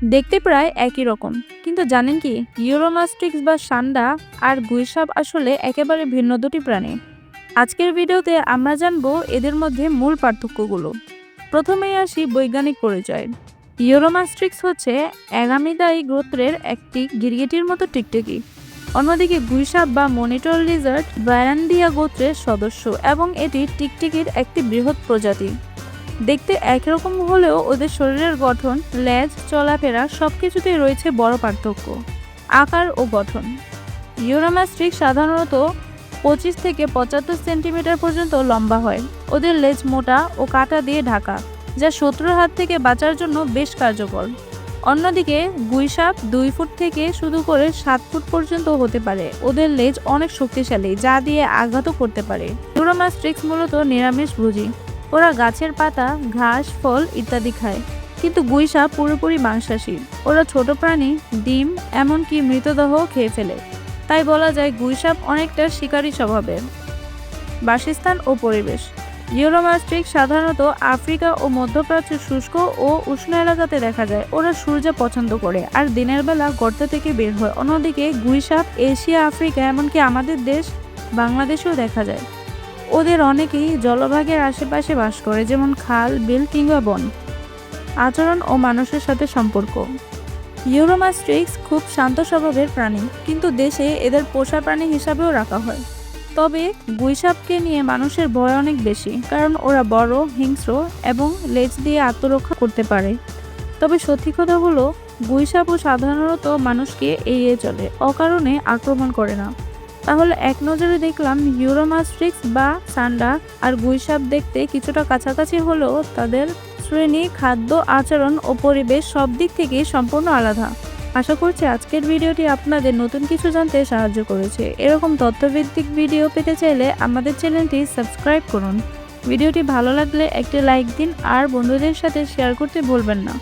দেখতে প্রায় একই রকম, কিন্তু জানেন কি ইউরোমাস্টিক্স বা সান্ডা আর গুইসাপ আসলে একেবারে ভিন্ন দুটি প্রাণী। আজকের ভিডিওতে আমরা জানবো এদের মধ্যে মূল পার্থক্যগুলো। প্রথমেই আসি বৈজ্ঞানিক পরিচয়। ইউরোমাস্ট্রিক্স হচ্ছে অ্যাগামিদাই গোত্রের একটি গিরগিটির মতো টিকটিকি। অন্যদিকে গুইসাপ বা মনিটর লিজার্ড ব্রায়ান্ডিয়া গোত্রের সদস্য এবং এটি টিকটিকির একটি বৃহৎ প্রজাতি। দেখতে একরকম হলেও ওদের শরীরের গঠন, লেজ, চলাফেরা সবকিছুতেই রয়েছে বড় পার্থক্য। আকার ও গঠন। ইউরোমাস্ট্রিক্স সাধারণত 25 থেকে 75 সেন্টিমিটার পর্যন্ত লম্বা হয়। ওদের লেজ মোটা ও কাঁটা দিয়ে ঢাকা, যা শত্রুর হাত থেকে বাঁচার জন্য বেশ কার্যকর। অন্যদিকে গুইসাপ 2 ফুট থেকে শুরু করে 7 ফুট পর্যন্ত হতে পারে। ওদের লেজ অনেক শক্তিশালী, যা দিয়ে আঘাতও করতে পারে। ইউরোমাস্ট্রিক্স মূলত নিরামিষভোজী। ওরা গাছের পাতা, ঘাস, ফল ইত্যাদি খায়, কিন্তু গুইসাপ পুরোপুরি মাংসাশী। ওরা ছোট প্রাণী, ডিম, এমনকি মৃতদেহ খেয়ে ফেলে। তাই বলা যায় গুইসাপ অনেকটা শিকারী স্বভাবের। বাসস্থান ও পরিবেশ। ইউরোমাস্ট্রিক্স সাধারণত আফ্রিকা ও মধ্যপ্রাচ্যের শুষ্ক ও উষ্ণ এলাকাতে দেখা যায়। ওরা সূর্য পছন্দ করে আর দিনের বেলা গর্ত থেকে বের হয়। অন্যদিকে গুইসাপ এশিয়া, আফ্রিকা, এমনকি আমাদের দেশ বাংলাদেশেও দেখা যায়। ওদের অনেকেই জলভাগের আশেপাশে বাস করে, যেমন খাল, বিল কিংবা বন। আচরণ ও মানুষের সাথে সম্পর্ক। ইউরোমাস্ট্রিক্স খুব শান্ত স্বভাবের প্রাণী, কিন্তু দেশে এদের পোষা প্রাণী হিসাবেও রাখা হয়। তবে গুইসাপকে নিয়ে মানুষের ভয় অনেক বেশি, কারণ ওরা বড়, হিংস্র এবং লেজ দিয়ে আত্মরক্ষা করতে পারে। তবে সত্যি কথা হলো, গুইসাপও সাধারণত মানুষকে এড়িয়ে চলে, অকারণে আক্রমণ করে না। তাহলে এক নজরে দেখলাম ইউরোমাস্ট্রিক্স বা সান্ডা আর গুইসাপ দেখতে কিছুটা কাছাকাছি হলেও তাদের শ্রেণী, খাদ্য, আচরণ ও পরিবেশ সব দিক থেকেই সম্পূর্ণ আলাদা। আশা করছি আজকের ভিডিওটি আপনাদের নতুন কিছু জানতে সাহায্য করেছে। এরকম তথ্যভিত্তিক ভিডিও পেতে চাইলে আমাদের চ্যানেলটি সাবস্ক্রাইব করুন। ভিডিওটি ভালো লাগলে একটি লাইক দিন আর বন্ধুদের সাথে শেয়ার করতে ভুলবেন না।